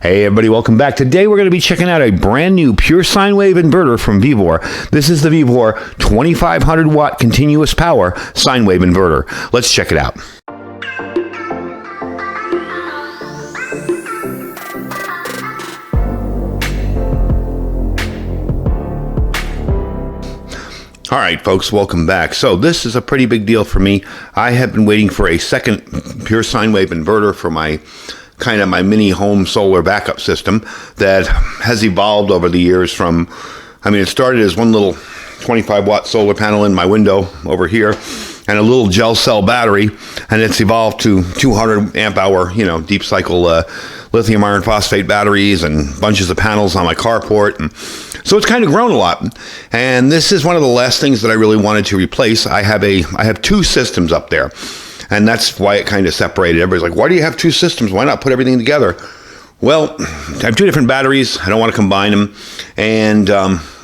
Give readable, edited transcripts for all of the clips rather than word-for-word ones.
Hey everybody, welcome back. Today we're going to be checking out a brand new pure sine wave inverter from Vevor. This is the Vevor 2500 watt continuous power sine wave inverter. Let's check it out. All right, folks, welcome back. So this is a pretty big deal for me. I have been waiting for a second pure sine wave inverter for my mini home solar backup system that has evolved over the years from, it started as one little 25 watt solar panel in my window over here and a little gel cell battery, and it's evolved to 200 amp hour, deep cycle lithium iron phosphate batteries and bunches of panels on my carport. And so it's kind of grown a lot. And this is one of the last things that I really wanted to replace. I have two systems up there. And that's why it kind of separated. Everybody's like, why do you have two systems? Why not put everything together? Well, I have two different batteries. I don't want to combine them. And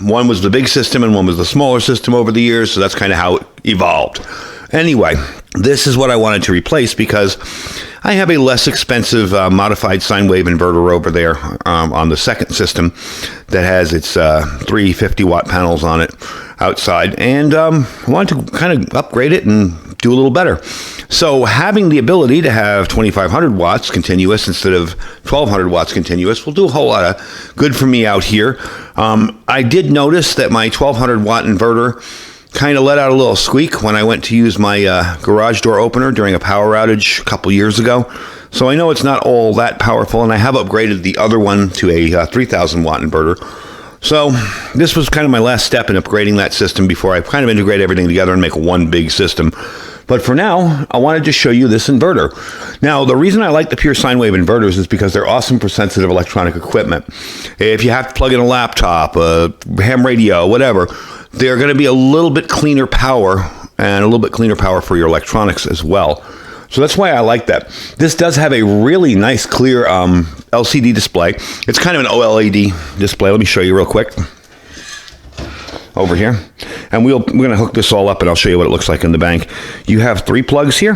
one was the big system and one was the smaller system over the years. So that's kind of how it evolved. Anyway, this is what I wanted to replace because I have a less expensive modified sine wave inverter over there on the second system that has its 350 watt panels on it outside. And I wanted to kind of upgrade it and do a little better. So having the ability to have 2500 watts continuous instead of 1200 watts continuous will do a whole lot of good for me out here. I did notice that my 1200 watt inverter kind of let out a little squeak when I went to use my garage door opener during a power outage a couple years ago. So I know it's not all that powerful, and I have upgraded the other one to a 3000 watt inverter. So this was kind of my last step in upgrading that system before I kind of integrate everything together and make one big system. But for now, I wanted to show you this inverter. Now, the reason I like the pure sine wave inverters is because they're awesome for sensitive electronic equipment. If you have to plug in a laptop, a ham radio, whatever, they're going to be a little bit cleaner power and a little bit cleaner power for your electronics as well. So that's why I like that. This does have a really nice clear LCD display. It's kind of an OLED display. Let me show you real quick over here. And we're going to hook this all up and I'll show you what it looks like in the bank. You have 3 plugs here.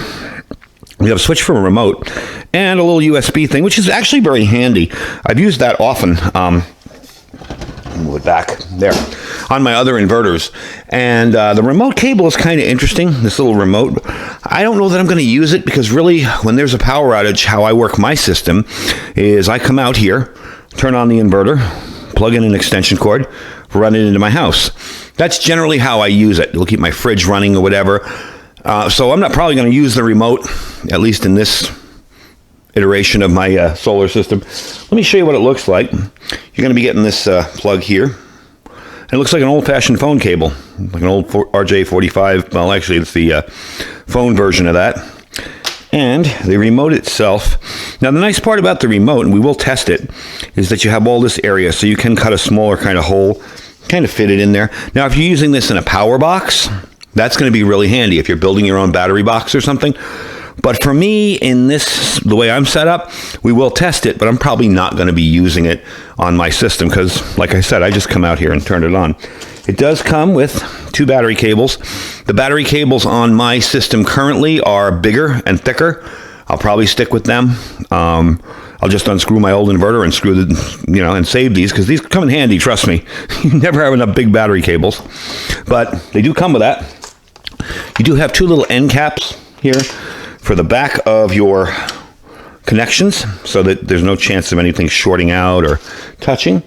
We have a switch for a remote and a little USB thing, which is actually very handy. I've used that often. Move it back there on my other inverters. And the remote cable is kind of interesting, this little remote. I don't know that I'm going to use it because really when there's a power outage, how I work my system is I come out here, turn on the inverter, plug in an extension cord, run it into my house. That's generally how I use it. It'll keep my fridge running or whatever. So I'm not probably going to use the remote, at least in this iteration of my solar system. Let me show you what it looks like. You're going to be getting this plug here. And it looks like an old-fashioned phone cable, like an old RJ45. Well, actually, it's the phone version of that. And the remote itself. Now, the nice part about the remote, and we will test it, is that you have all this area, so you can cut a smaller kind of hole, kind of fit it in there. Now, if you're using this in a power box, that's going to be really handy if you're building your own battery box or something. But for me, in this, the way I'm set up, we will test it, but I'm probably not going to be using it on my system because, like I said, I just come out here and turn it on. It does come with 2 battery cables. The battery cables on my system currently are bigger and thicker. I'll probably stick with them. I'll just unscrew my old inverter and screw the, and save these because these come in handy, trust me. You never have enough big battery cables, but they do come with that. You do have 2 little end caps here for the back of your connections so that there's no chance of anything shorting out or touching.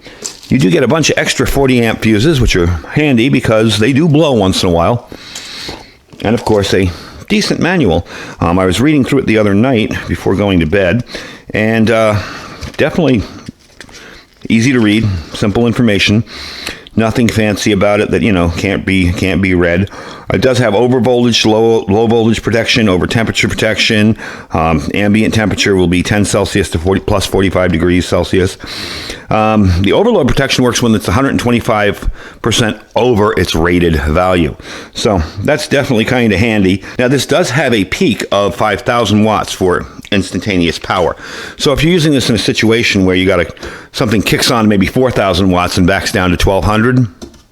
You do get a bunch of extra 40 amp fuses, which are handy because they do blow once in a while. And of course, a decent manual. I was reading through it the other night before going to bed, and definitely easy to read, simple information. Nothing fancy about it that, can't be read. It does have over voltage, low voltage protection, over temperature protection. Ambient temperature will be 10 Celsius to plus 45 degrees Celsius. The overload protection works when it's 125% over its rated value. So that's definitely kind of handy. Now this does have a peak of 5,000 watts for instantaneous power. So if you're using this in a situation where you got something kicks on maybe 4,000 watts and backs down to 1,200,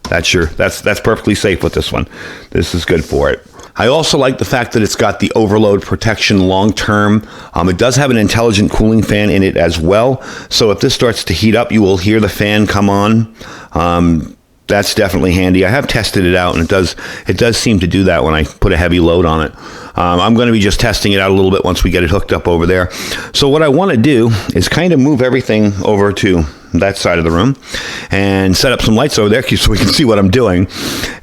that's perfectly safe with this one. This is good for it. I also like the fact that it's got the overload protection long term. It does have an intelligent cooling fan in it as well. So if this starts to heat up, you will hear the fan come on. That's definitely handy. I have tested it out, and it does seem to do that when I put a heavy load on it. I'm going to be just testing it out a little bit once we get it hooked up over there. So what I want to do is kind of move everything over to that side of the room and set up some lights over there so we can see what I'm doing,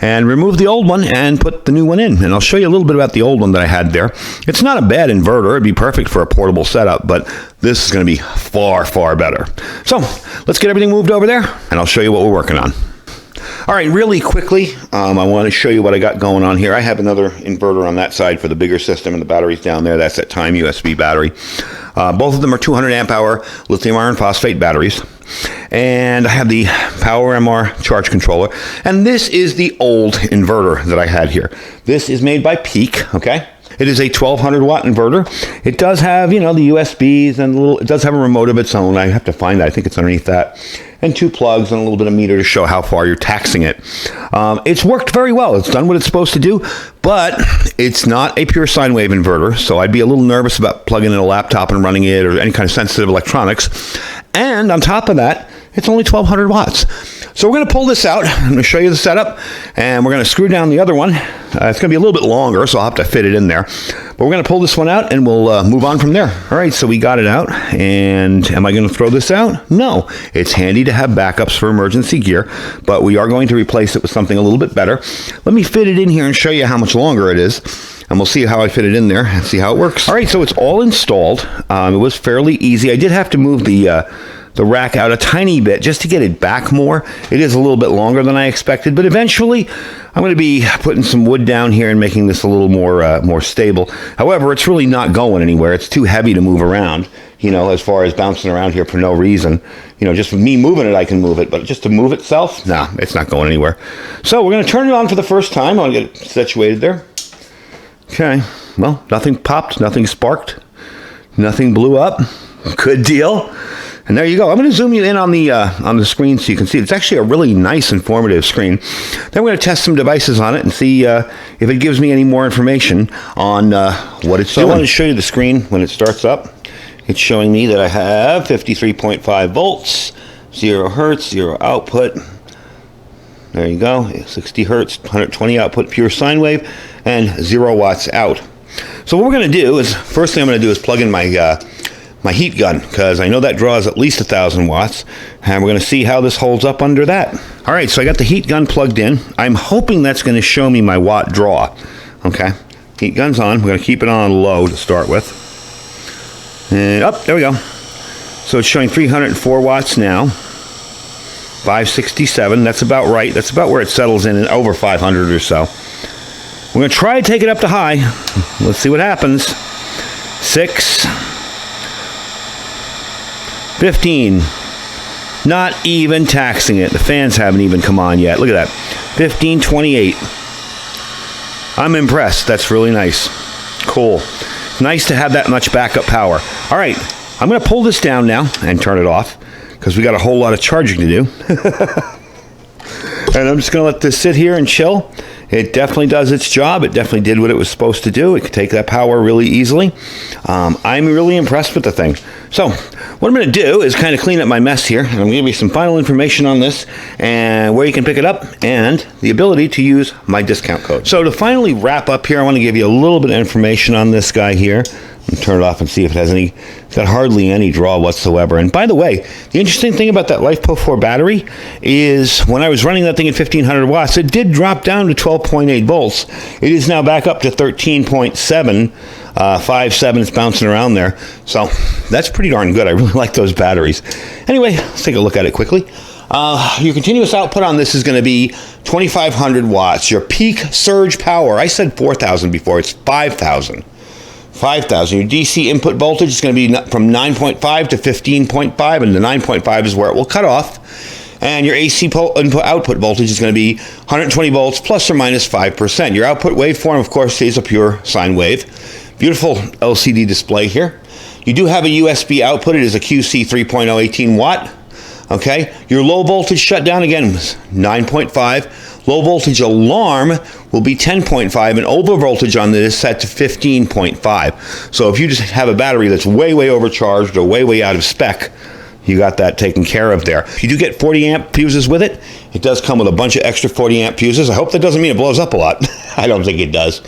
and remove the old one and put the new one in. And I'll show you a little bit about the old one that I had there. It's not a bad inverter. It'd be perfect for a portable setup, but this is going to be far, far better. So let's get everything moved over there, and I'll show you what we're working on. All right, really quickly, I want to show you what I got going on here. I have another inverter on that side for the bigger system, and the battery's down there. That's that Time USB battery. Both of them are 200 amp hour lithium iron phosphate batteries. And I have the Power MR charge controller. And this is the old inverter that I had here. This is made by Peak, okay? It is a 1200 watt inverter. It does have, the USBs and it does have a remote of its own. I have to find that. I think it's underneath that. And 2 plugs and a little bit of meter to show how far you're taxing it. It's worked very well. It's done what it's supposed to do, but it's not a pure sine wave inverter. So I'd be a little nervous about plugging in a laptop and running it or any kind of sensitive electronics. And on top of that, it's only 1200 watts. So we're going to pull this out. I'm going to show you the setup, and we're going to screw down the other one. It's going to be a little bit longer, so I'll have to fit it in there. But we're going to pull this one out, and we'll move on from there. All right, so we got it out, and am I going to throw this out? No. It's handy to have backups for emergency gear, but we are going to replace it with something a little bit better. Let me fit it in here and show you how much longer it is, and we'll see how I fit it in there and see how it works. All right, so it's all installed. It was fairly easy. I did have to move the rack out a tiny bit just to get it back more. It is a little bit longer than I expected, but eventually I'm going to be putting some wood down here and making this a little more stable. However, it's really not going anywhere. It's too heavy to move around, as far as bouncing around here for no reason. Just with me moving it, I can move it, but just to move itself, nah, it's not going anywhere. So we're going to turn it on for the first time. I'll get it situated there. Okay, well, nothing popped, nothing sparked, nothing blew up. Good deal. And there you go. I'm going to zoom you in on the screen so you can see. It's actually a really nice, informative screen. Then we're going to test some devices on it and see if it gives me any more information on what it's doing. I want to show you the screen when it starts up. It's showing me that I have 53.5 volts, 0 hertz, 0 output. There you go. 60 hertz, 120 output, pure sine wave, and 0 watts out. So what we're going to do is, first thing I'm going to do is plug in my heat gun, because I know that draws at least 1,000 watts, and we're going to see how this holds up under that. All right, so I got the heat gun plugged in. I'm hoping that's going to show me my watt draw. Okay, heat gun's on. We're going to keep it on low to start with. And there we go. So it's showing 304 watts now. 567, that's about right. That's about where it settles in over 500 or so. We're going to try to take it up to high. Let's see what happens. 6. 15. Not even taxing it. The fans haven't even come on yet. Look at that. 15, 28. I'm impressed. That's really nice. Cool. Nice to have that much backup power. All right. I'm going to pull this down now and turn it off, because we got a whole lot of charging to do. And I'm just going to let this sit here and chill. It definitely does its job. It definitely did what it was supposed to do. It could take that power really easily. I'm really impressed with the thing. So what I'm going to do is kind of clean up my mess here. And I'm going to give you some final information on this and where you can pick it up and the ability to use my discount code. So to finally wrap up here, I want to give you a little bit of information on this guy here. Turn it off and see if it has any. It's got hardly any draw whatsoever. And by the way, the interesting thing about that LifePo 4 battery is when I was running that thing at 1500 watts, it did drop down to 12.8 volts. It is now back up to 13.7, 5.7. It's bouncing around there. So that's pretty darn good. I really like those batteries. Anyway, let's take a look at it quickly. Your continuous output on this is going to be 2500 watts. Your peak surge power, I said 4000 before, it's 5000. 5,000. Your DC input voltage is going to be from 9.5 to 15.5, and the 9.5 is where it will cut off. And your AC input-output voltage is going to be 120 volts plus or minus 5%. Your output waveform, of course, is a pure sine wave. Beautiful LCD display here. You do have a USB output. It is a QC 3.0 18 watt. Okay. Your low voltage shutdown, again, was 9.5. Low voltage alarm will be 10.5, and over voltage on this is set to 15.5. So if you just have a battery that's way, way overcharged or way, way out of spec, you got that taken care of there. If you do get 40 amp fuses with it, it does come with a bunch of extra 40 amp fuses. I hope that doesn't mean it blows up a lot. I don't think it does.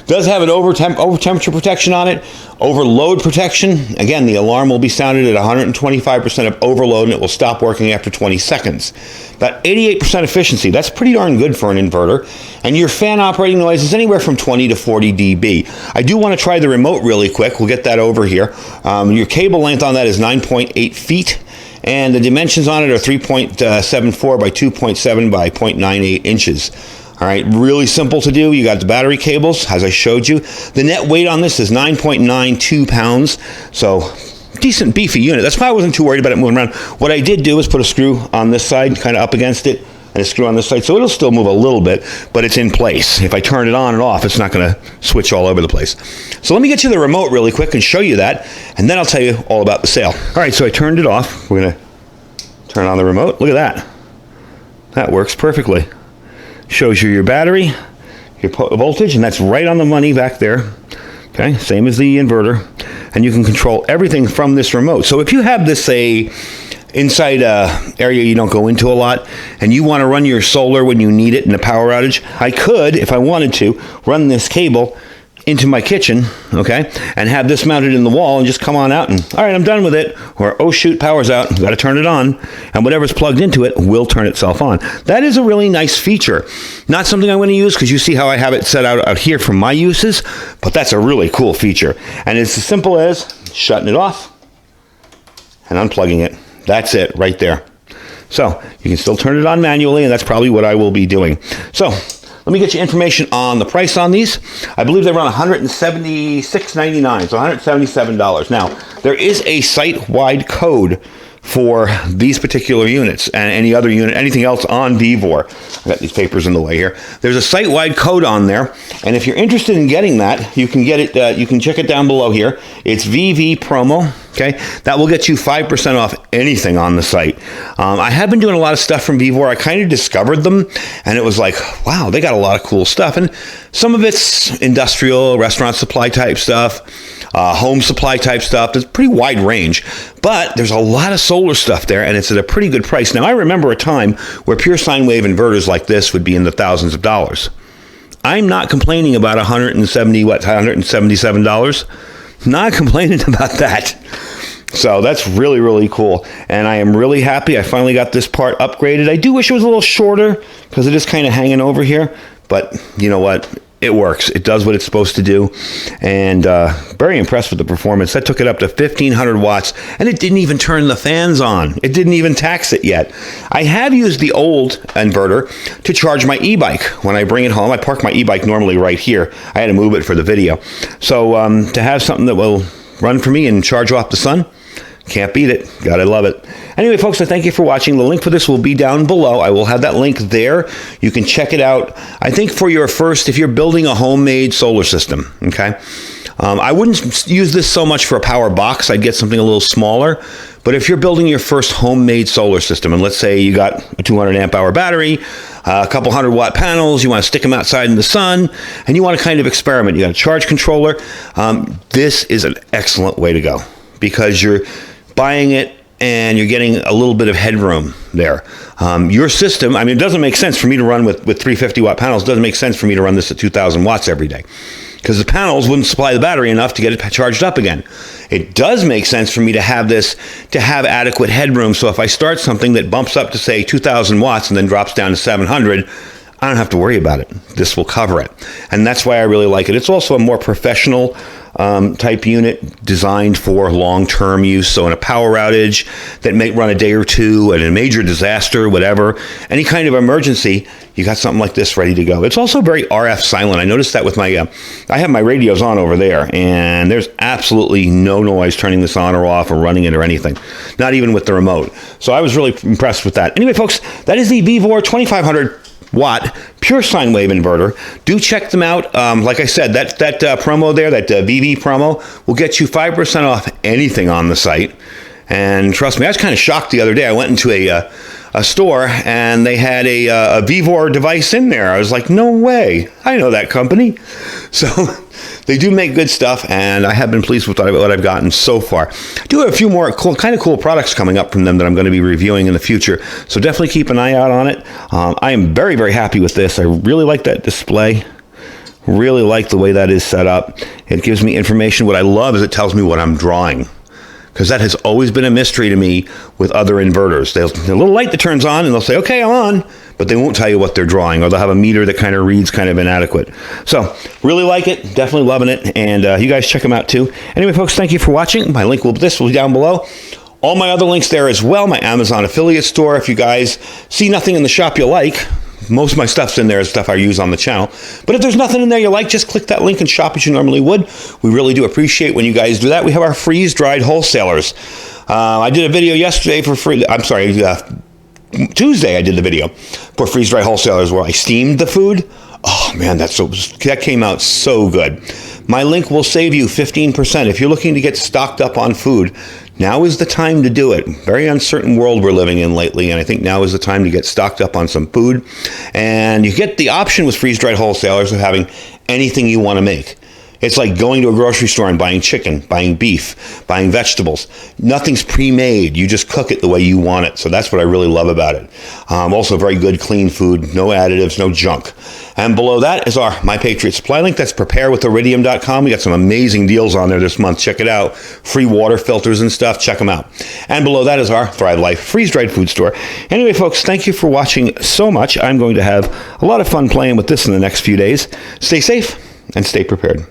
Does have an over temperature protection on it, overload protection. Again, the alarm will be sounded at 125% of overload, and it will stop working after 20 seconds. About 88% efficiency. That's pretty darn good for an inverter. And your fan operating noise is anywhere from 20 to 40 dB. I do want to try the remote really quick. We'll get that over here. Your cable length on that is 9.8 feet. And the dimensions on it are 3.74 by 2.7 by 0.98 inches. All right, really simple to do. You got the battery cables, as I showed you. The net weight on this is 9.92 pounds, so decent beefy unit. That's why I wasn't too worried about it moving around. What I did do is put a screw on this side, kind of up against it, and a screw on this side, so it'll still move a little bit, but it's in place. If I turn it on and off, it's not going to switch all over the place. So let me get you the remote really quick and show you that, and then I'll tell you all about the sale. All right, so I turned it off. We're going to turn on the remote. Look at that. That works perfectly. Shows you your battery, your voltage, and that's right on the money back there. Okay, same as the inverter. And you can control everything from this remote. So if you have this, say, inside area you don't go into a lot, and you want to run your solar when you need it in a power outage, I could, if I wanted to, run this cable into my kitchen, okay, and have this mounted in the wall and just come on out and, all right, I'm done with it. Or, oh shoot, power's out, got to turn it on, and whatever's plugged into it will turn itself on. That is a really nice feature. Not something I'm going to use because you see how I have it set out here for my uses, but that's a really cool feature. And it's as simple as shutting it off and unplugging it. That's it right there. So you can still turn it on manually, and that's probably what I will be doing. So let me get you information on the price on these. I believe they run $176.99, so $177. Now, there is a site-wide code for these particular units and any other unit, anything else on Vevor. I got these papers in the way here. There's a site-wide code on there, and if you're interested in getting that, you can get it. You can check it down below here. It's VV promo. Okay, that will get you 5% off anything on the site. I have been doing a lot of stuff from Vevor. I kind of discovered them, and it was like, wow, they got a lot of cool stuff. And some of it's industrial, restaurant supply type stuff, home supply type stuff. It's a pretty wide range, but there's a lot of solar stuff there, and it's at a pretty good price. Now, I remember a time where pure sine wave inverters like this would be in the thousands of dollars. I'm not complaining about $177. Not complaining about that. So that's really, really cool. And I am really happy I finally got this part upgraded. I do wish it was a little shorter because it is kind of hanging over here. But you know what? It works. It does what it's supposed to do. And very impressed with the performance. That took it up to 1,500 watts. And it didn't even turn the fans on. It didn't even tax it yet. I have used the old inverter to charge my e-bike. When I bring it home, I park my e-bike normally right here. I had to move it for the video. So to have something that will run for me and charge off the sun, can't beat it. Gotta love it. Anyway, folks, I thank you for watching. The link for this will be down below. I will have that link there. You can check it out. I think for your first, if you're building a homemade solar system, okay? I wouldn't use this so much for a power box. I'd get something a little smaller. But if you're building your first homemade solar system, and let's say you got a 200 amp hour battery, a couple 100-watt panels, you want to stick them outside in the sun, and you want to kind of experiment, you got a charge controller, this is an excellent way to go because you're buying it and you're getting a little bit of headroom there. Your system, I mean, it doesn't make sense for me to run with 350-watt panels. It doesn't make sense for me to run this at 2,000 watts every day because the panels wouldn't supply the battery enough to get it charged up again. It does make sense for me to have this, to have adequate headroom. So if I start something that bumps up to, say, 2,000 watts and then drops down to 700, I don't have to worry about it. This will cover it. And that's why I really like it. It's also a more professional type unit designed for long-term use. So in a power outage that may run a day or two, and a major disaster, whatever, any kind of emergency, you got something like this ready to go. It's also very RF silent. I noticed that with my, I have my radios on over there, and there's absolutely no noise turning this on or off or running it or anything, not even with the remote. So I was really impressed with that. Anyway, folks, that is the Vevor 2500 watt pure sine wave inverter. Do check them out. Like I said, that promo there, that VV promo, will get you 5% off anything on the site. And trust me, I was kind of shocked the other day. I went into a store, and they had a Vevor device in there. I was like, no way. I know that company. So they do make good stuff, and I have been pleased with what I've gotten so far. I do have a few more kind of cool products coming up from them that I'm going to be reviewing in the future, so definitely keep an eye out on it. I am very, very happy with this. I really like that display. Really like the way that is set up. It gives me information. What I love is it tells me what I'm drawing, because that has always been a mystery to me with other inverters. There's a little light that turns on, and they'll say, okay, I'm on, but they won't tell you what they're drawing, or they'll have a meter that kind of reads kind of inadequate. So, really like it, definitely loving it, and you guys check them out too. Anyway, folks, thank you for watching. My link will be down below. All my other links there as well, my Amazon affiliate store. If you guys see nothing in the shop you like, most of my stuff's in there is stuff I use on the channel. But if there's nothing in there you like, just click that link and shop as you normally would. We really do appreciate when you guys do that. We have our freeze-dried wholesalers. I did a video yesterday for free. I'm sorry, Tuesday I did the video for freeze-dried wholesalers where I steamed the food. Oh man, that came out so good. My link will save you 15%. If you're looking to get stocked up on food, now is the time to do it. Very uncertain world we're living in lately, and I think now is the time to get stocked up on some food. And you get the option with freeze-dried wholesalers of having anything you want to make. It's like going to a grocery store and buying chicken, buying beef, buying vegetables. Nothing's pre-made. You just cook it the way you want it. So that's what I really love about it. Also very good, clean food, no additives, no junk. And below that is our My Patriot Supply link. That's preparewithiridium.com. We got some amazing deals on there this month. Check it out. Free water filters and stuff. Check them out. And below that is our Thrive Life freeze-dried food store. Anyway, folks, thank you for watching so much. I'm going to have a lot of fun playing with this in the next few days. Stay safe and stay prepared.